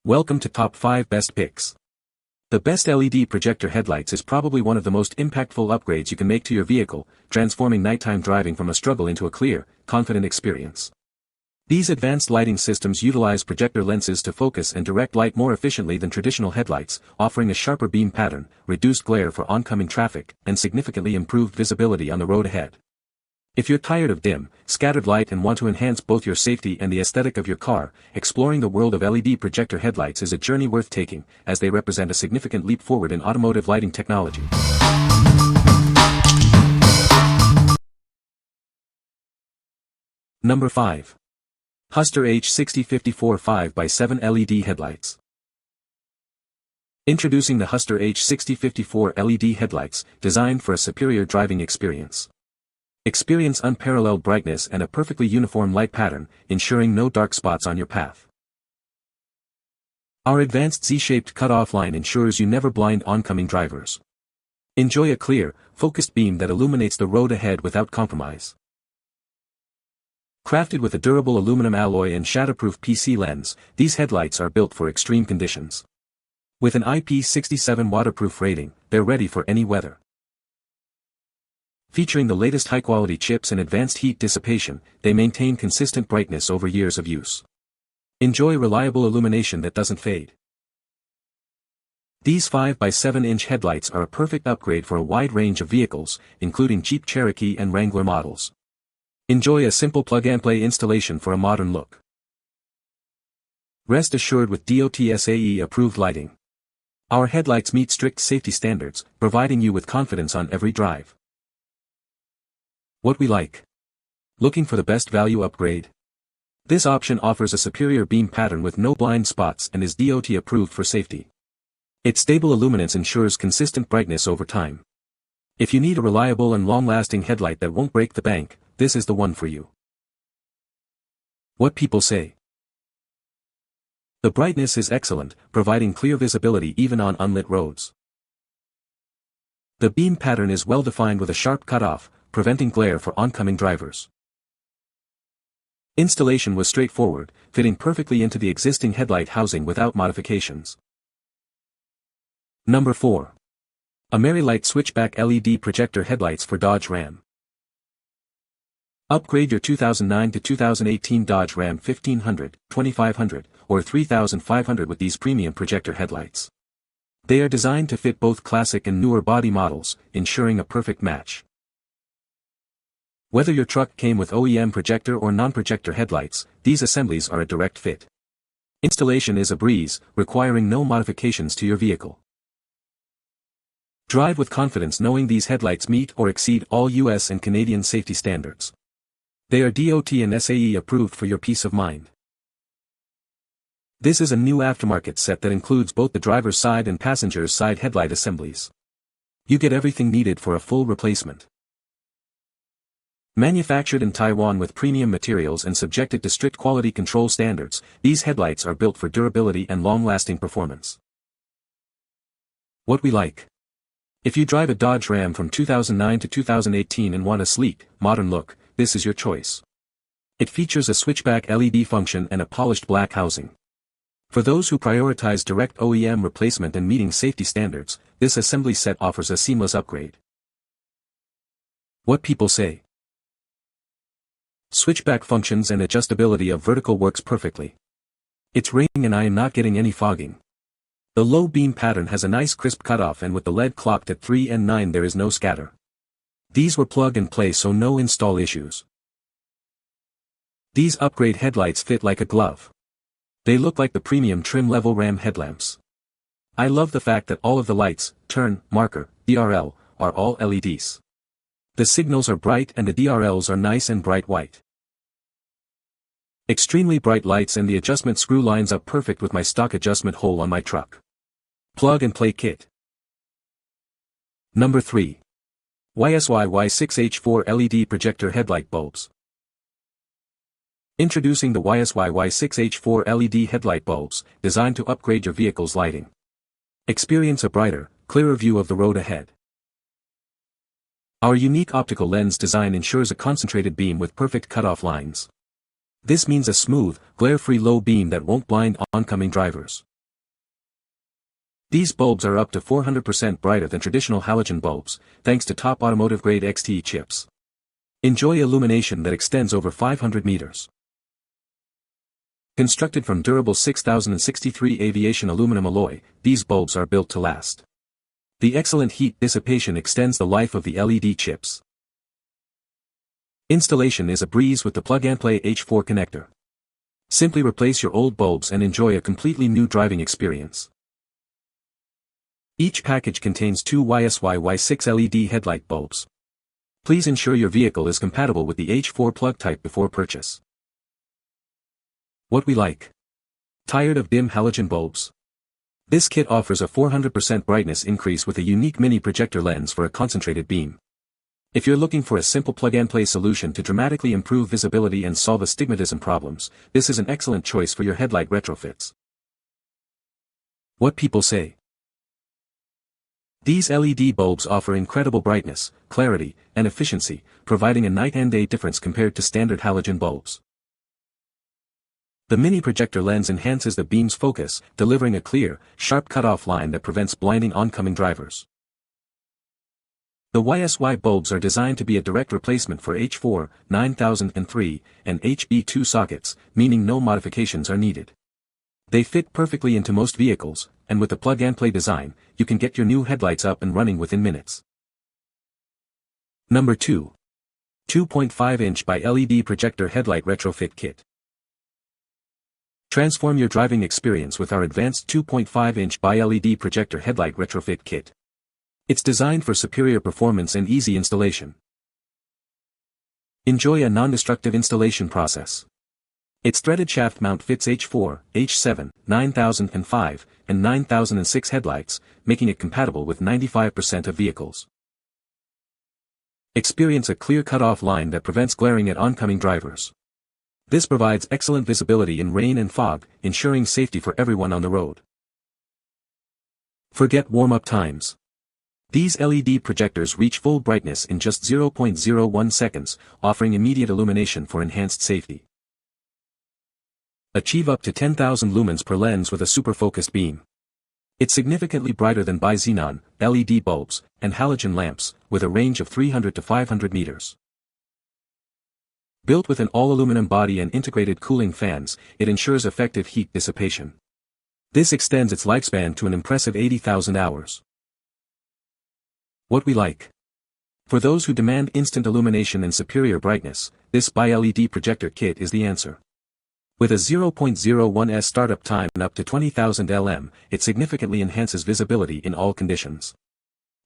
Welcome to Top 5 Best Picks. The best LED projector headlights is probably one of the most impactful upgrades you can make to your vehicle, transforming nighttime driving from a struggle into a clear, confident experience. These advanced lighting systems utilize projector lenses to focus and direct light more efficiently than traditional headlights, offering a sharper beam pattern, reduced glare for oncoming traffic, and significantly improved visibility on the road ahead. If you're tired of dim, scattered light and want to enhance both your safety and the aesthetic of your car, exploring the world of LED projector headlights is a journey worth taking, as they represent a significant leap forward in automotive lighting technology. Number 5. HWSTAR H6054 5x7 LED Headlights. Introducing the HWSTAR H6054 LED headlights, designed for a superior driving experience. Experience unparalleled brightness and a perfectly uniform light pattern, ensuring no dark spots on your path. Our advanced Z-shaped cutoff line ensures you never blind oncoming drivers. Enjoy a clear, focused beam that illuminates the road ahead without compromise. Crafted with a durable aluminum alloy and shatterproof PC lens, these headlights are built for extreme conditions. With an IP67 waterproof rating, they're ready for any weather. Featuring the latest high-quality chips and advanced heat dissipation, they maintain consistent brightness over years of use. Enjoy reliable illumination that doesn't fade. These 5x7-inch headlights are a perfect upgrade for a wide range of vehicles, including Jeep Cherokee and Wrangler models. Enjoy a simple plug-and-play installation for a modern look. Rest assured with DOT SAE-approved lighting. Our headlights meet strict safety standards, providing you with confidence on every drive. What we like. Looking for the best value upgrade? This option offers a superior beam pattern with no blind spots and is DOT approved for safety. Its stable illuminance ensures consistent brightness over time. If you need a reliable and long-lasting headlight that won't break the bank, this is the one for you. What people say. The brightness is excellent, providing clear visibility even on unlit roads. The beam pattern is well defined with a sharp cutoff, preventing glare for oncoming drivers. Installation was straightforward, fitting perfectly into the existing headlight housing without modifications. Number 4. AmeriLite Switchback LED Projector Headlights for Dodge Ram. Upgrade your 2009 to 2018 Dodge Ram 1500, 2500, or 3500 with these premium projector headlights. They are designed to fit both classic and newer body models, ensuring a perfect match. Whether your truck came with OEM projector or non-projector headlights, these assemblies are a direct fit. Installation is a breeze, requiring no modifications to your vehicle. Drive with confidence knowing these headlights meet or exceed all US and Canadian safety standards. They are DOT and SAE approved for your peace of mind. This is a new aftermarket set that includes both the driver's side and passenger's side headlight assemblies. You get everything needed for a full replacement. Manufactured in Taiwan with premium materials and subjected to strict quality control standards, these headlights are built for durability and long-lasting performance. What we like. If you drive a Dodge Ram from 2009 to 2018 and want a sleek, modern look, this is your choice. It features a switchback LED function and a polished black housing. For those who prioritize direct OEM replacement and meeting safety standards, this assembly set offers a seamless upgrade. What people say. Switchback functions and adjustability of vertical works perfectly. It's raining and I am not getting any fogging. The low beam pattern has a nice crisp cutoff and with the LED clocked at 3 and 9 there is no scatter. These were plug and play so no install issues. These upgrade headlights fit like a glove. They look like the premium trim level Ram headlamps. I love the fact that all of the lights, turn, marker, DRL, are all LEDs. The signals are bright and the DRLs are nice and bright white. Extremely bright lights and the adjustment screw lines up perfect with my stock adjustment hole on my truck. Plug and play kit. Number 3. YSY-Y6H4 LED Projector Headlight Bulbs. Introducing the YSY-Y6H4 LED headlight bulbs, designed to upgrade your vehicle's lighting. Experience a brighter, clearer view of the road ahead. Our unique optical lens design ensures a concentrated beam with perfect cutoff lines. This means a smooth, glare-free low beam that won't blind oncoming drivers. These bulbs are up to 400% brighter than traditional halogen bulbs, thanks to top automotive-grade XT chips. Enjoy illumination that extends over 500 meters. Constructed from durable 6063 aviation aluminum alloy, these bulbs are built to last. The excellent heat dissipation extends the life of the LED chips. Installation is a breeze with the plug-and-play H4 connector. Simply replace your old bulbs and enjoy a completely new driving experience. Each package contains two YSY-Y6 LED headlight bulbs. Please ensure your vehicle is compatible with the H4 plug type before purchase. What we like. Tired of dim halogen bulbs? This kit offers a 400% brightness increase with a unique mini projector lens for a concentrated beam. If you're looking for a simple plug-and-play solution to dramatically improve visibility and solve astigmatism problems, this is an excellent choice for your headlight retrofits. What people say. These LED bulbs offer incredible brightness, clarity, and efficiency, providing a night and day difference compared to standard halogen bulbs. The mini projector lens enhances the beam's focus, delivering a clear, sharp cutoff line that prevents blinding oncoming drivers. The YSY bulbs are designed to be a direct replacement for H4, 9003, and HB2 sockets, meaning no modifications are needed. They fit perfectly into most vehicles, and with the plug-and-play design, you can get your new headlights up and running within minutes. Number 2. 2.5-inch by LED Projector Headlight Retrofit Kit. Transform your driving experience with our advanced 2.5-inch by LED Projector Headlight Retrofit Kit. It's designed for superior performance and easy installation. Enjoy a non-destructive installation process. Its threaded shaft mount fits H4, H7, 9005, and 9006 headlights, making it compatible with 95% of vehicles. Experience a clear cutoff line that prevents glaring at oncoming drivers. This provides excellent visibility in rain and fog, ensuring safety for everyone on the road. Forget warm-up times. These LED projectors reach full brightness in just 0.01 seconds, offering immediate illumination for enhanced safety. Achieve up to 10,000 lumens per lens with a super-focused beam. It's significantly brighter than bi-xenon, LED bulbs, and halogen lamps, with a range of 300 to 500 meters. Built with an all-aluminum body and integrated cooling fans, it ensures effective heat dissipation. This extends its lifespan to an impressive 80,000 hours. What we like. For those who demand instant illumination and superior brightness, this bi-LED projector kit is the answer. With a 0.01s startup time and up to 20,000 lm, it significantly enhances visibility in all conditions.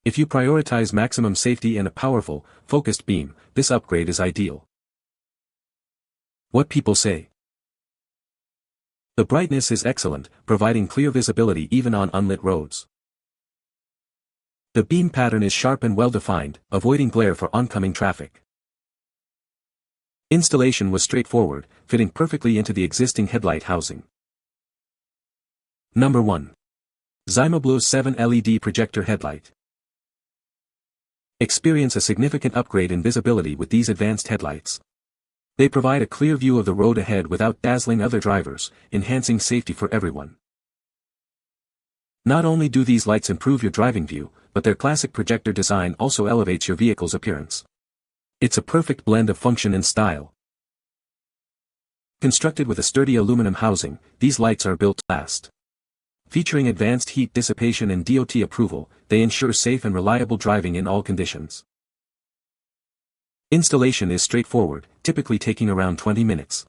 If you prioritize maximum safety and a powerful, focused beam, this upgrade is ideal. What people say. The brightness is excellent, providing clear visibility even on unlit roads. The beam pattern is sharp and well-defined, avoiding glare for oncoming traffic. Installation was straightforward, fitting perfectly into the existing headlight housing. Number 1. ZIMABLUE 7 LED Projector Headlight. Experience a significant upgrade in visibility with these advanced headlights. They provide a clear view of the road ahead without dazzling other drivers, enhancing safety for everyone. Not only do these lights improve your driving view, but their classic projector design also elevates your vehicle's appearance. It's a perfect blend of function and style. Constructed with a sturdy aluminum housing, these lights are built to last. Featuring advanced heat dissipation and DOT approval, they ensure safe and reliable driving in all conditions. Installation is straightforward, typically taking around 20 minutes.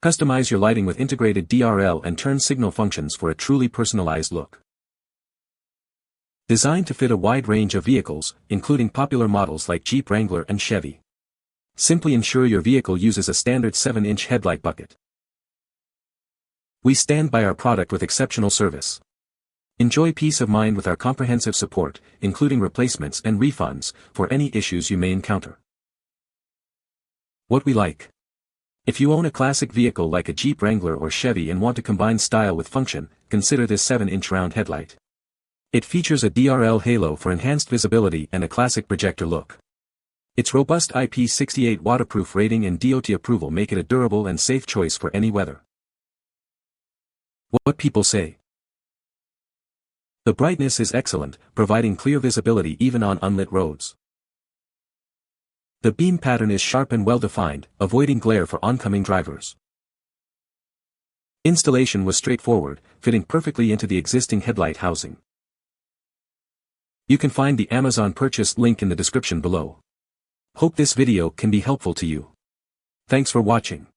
Customize your lighting with integrated DRL and turn signal functions for a truly personalized look. Designed to fit a wide range of vehicles, including popular models like Jeep Wrangler and Chevy. Simply ensure your vehicle uses a standard 7-inch headlight bucket. We stand by our product with exceptional service. Enjoy peace of mind with our comprehensive support, including replacements and refunds, for any issues you may encounter. What we like. If you own a classic vehicle like a Jeep Wrangler or Chevy and want to combine style with function, consider this 7-inch round headlight. It features a DRL halo for enhanced visibility and a classic projector look. Its robust IP68 waterproof rating and DOT approval make it a durable and safe choice for any weather. What people say. The brightness is excellent, providing clear visibility even on unlit roads. The beam pattern is sharp and well-defined, avoiding glare for oncoming drivers. Installation was straightforward, fitting perfectly into the existing headlight housing. You can find the Amazon purchase link in the description below. Hope this video can be helpful to you. Thanks for watching.